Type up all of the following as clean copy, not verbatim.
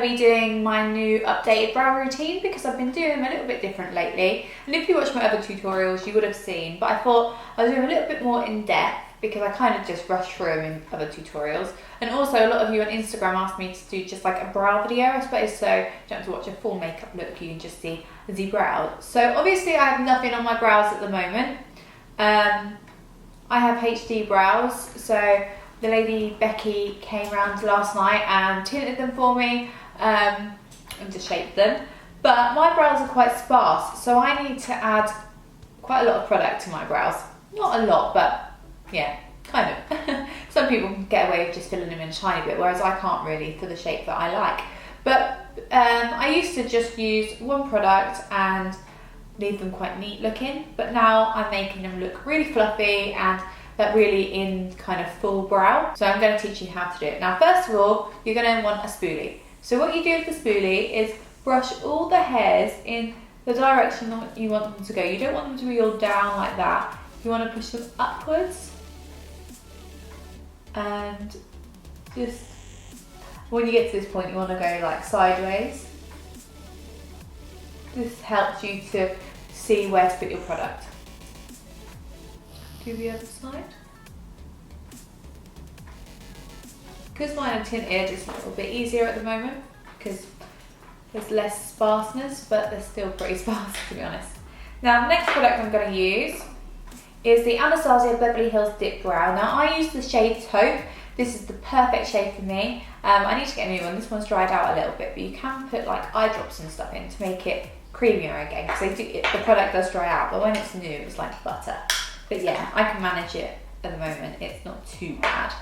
going to be doing my new updated brow routine because I've been doing them a little bit different lately. And if you watch my other tutorials, you would have seen, but I thought I was doing a little bit more in depth because I kind of just rushed through them in other tutorials. And also a lot of you on Instagram asked me to do just like a brow video, I suppose, so you don't have to watch a full makeup look, you can just see the brows. So obviously I have nothing on my brows at the moment. I have HD brows, so the lady Becky came round last night and tinted them for me and just shaped them. But my brows are quite sparse, so I need to add quite a lot of product to my brows. Not a lot, but yeah, kind of. Some people can get away with just filling them in a tiny bit, whereas I can't really for the shape that I like. But I used to just use one product and leave them quite neat looking, but now I'm making them look really fluffy and that really in kind of full brow. So I'm going to teach you how to do it. Now, first of all, you're going to want a spoolie. So what you do with the spoolie is brush all the hairs in the direction that you want them to go. You don't want them to be all down like that. You want to push them upwards. And just when you get to this point, you want to go like sideways. This helps you to see where to put your product. Do the other side. Because mine are tinted, it's a little bit easier at the moment because there's less sparseness, but they're still pretty sparse to be honest. Now the next product I'm going to use is the Anastasia Beverly Hills Dipbrow. Now I use the shade Taupe. This is the perfect shade for me. I need to get a new one. This one's dried out a little bit, but you can put like eye drops and stuff in to make it creamier again, because the product does dry out, but when it's new, it's like butter. But yeah, I can manage it at the moment. It's not too bad.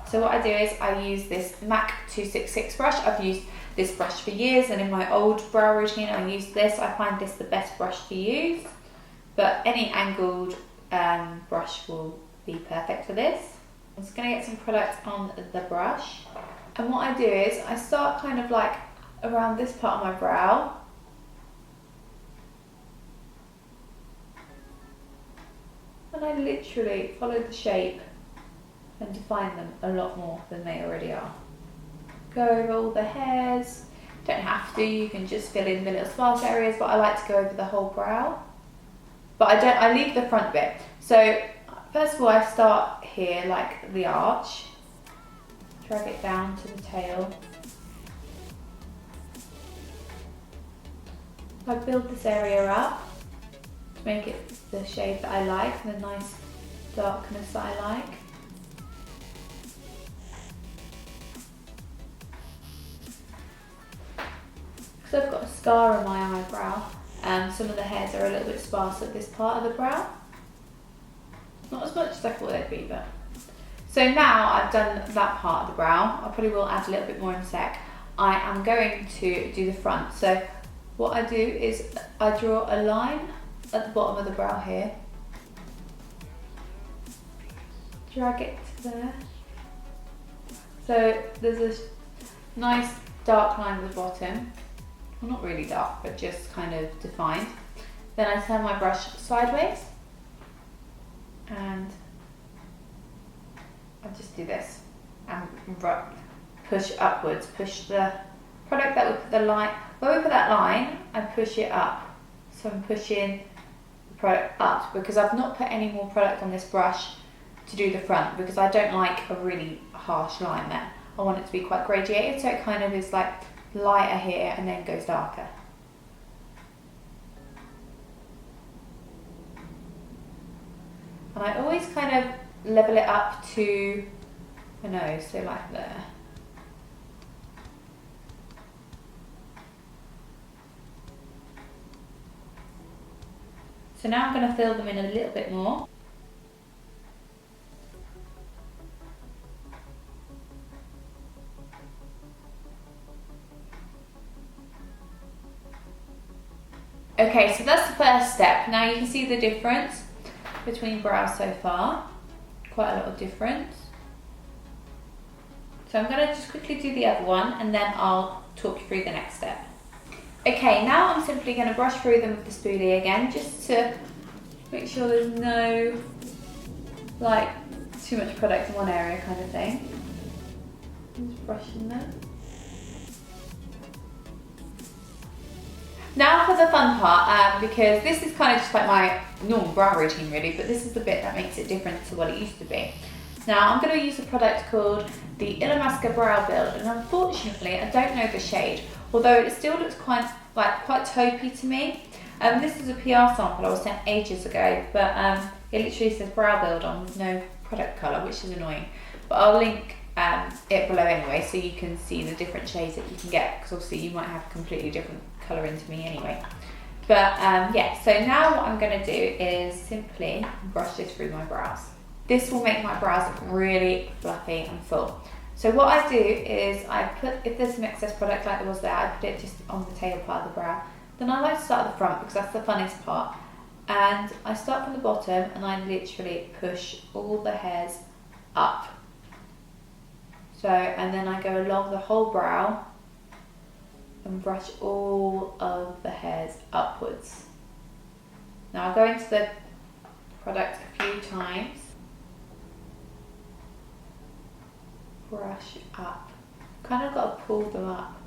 So what I do is I use this MAC 266 brush. I've used this brush for years, and in my old brow routine, I used this. I find this the best brush to use, but any angled brush will be perfect for this. I'm just going to get some product on the brush, and what I do is I start kind of like around this part of my brow, and I literally follow the shape and define them a lot more than they already are. Go over all the hairs. Don't have to, you can just fill in the little sparse areas, but I like to go over the whole brow. But I leave the front bit. So first of all, I start here like the arch, drag it down to the tail. I build this area up to make it the shade that I like, the nice darkness that I like. Because I've got a scar on my eyebrow, and some of the hairs are a little bit sparse at this part of the brow. Not as much as I thought they'd be, but. So now I've done that part of the brow. I probably will add a little bit more in a sec. I am going to do the front. So what I do is I draw a line at the bottom of the brow here. Drag it to there. So there's this nice dark line at the bottom. Well, not really dark, but just kind of defined. Then I turn my brush sideways and I just do this and push upwards, push the product that we put the line, where we put that line, I push it up. So I'm pushing the product up because I've not put any more product on this brush to do the front because I don't like a really harsh line there. I want it to be quite gradiated, so it kind of is like lighter here and then goes darker. And I always kind of level it up to my nose, so like there. So now I'm going to fill them in a little bit more. Okay, so that's the first step. Now you can see the difference between brows so far. Quite a lot of difference. So I'm going to just quickly do the other one and then I'll talk you through the next step. Okay, now I'm simply going to brush through them with the spoolie again, just to make sure there's no like too much product in one area kind of thing. Just brushing them. Now for the fun part, because this is kind of just like my normal brow routine really, but this is the bit that makes it different to what it used to be. Now I'm going to use a product called the Illamasqua Brow Build, and unfortunately I don't know the shade, although it still looks quite taupey to me. This is a PR sample I was sent ages ago, but it literally says Brow Build on with no product colour, which is annoying. But I'll link it below anyway, so you can see the different shades that you can get, because obviously you might have completely different colouring to me anyway. But yeah, so now what I'm going to do is simply brush this through my brows. This will make my brows look really fluffy and full. So what I do is I put, if there's some excess product like there was there, I put it just on the tail part of the brow. Then I like to start at the front because that's the funnest part. And I start from the bottom and I literally push all the hairs up. So, and then I go along the whole brow and brush all of the hairs upwards. Now I'll go into the product a few times. Brush up. Kind of got to pull them up.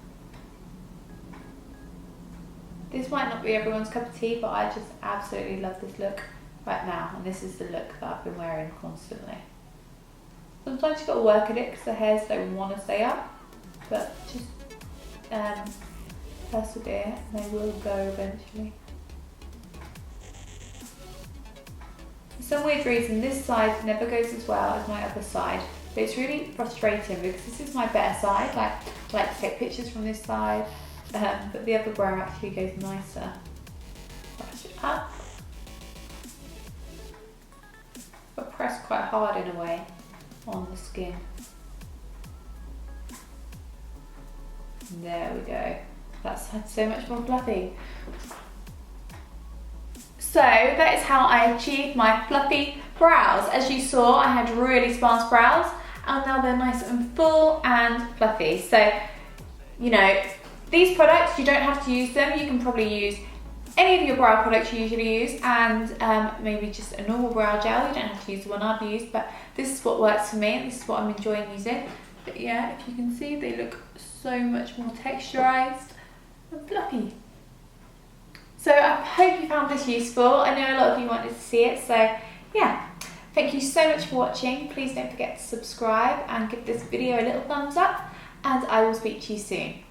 This might not be everyone's cup of tea, but I just absolutely love this look right now, and this is the look that I've been wearing constantly. Sometimes you've got to work at it because the hairs don't want to stay up, but just persevere and they will go eventually. For some weird reason, this side never goes as well as my other side, but it's really frustrating because this is my better side. Like, I like to take pictures from this side, but the other brow actually goes nicer. Brush it up, but press quite hard in a way on the skin. There we go. That's so much more fluffy. So that is how I achieved my fluffy brows. As you saw, I had really sparse brows, and now they're nice and full and fluffy. So, you know, these products, you don't have to use them. You can probably use any of your brow products you usually use, and maybe just a normal brow gel. You don't have to use the one I've used, but this is what works for me, and this is what I'm enjoying using. But yeah, if you can see, they look so much more texturized and fluffy. So I hope you found this useful. I know a lot of you wanted to see it, so yeah. Thank you so much for watching. Please don't forget to subscribe and give this video a little thumbs up, and I will speak to you soon.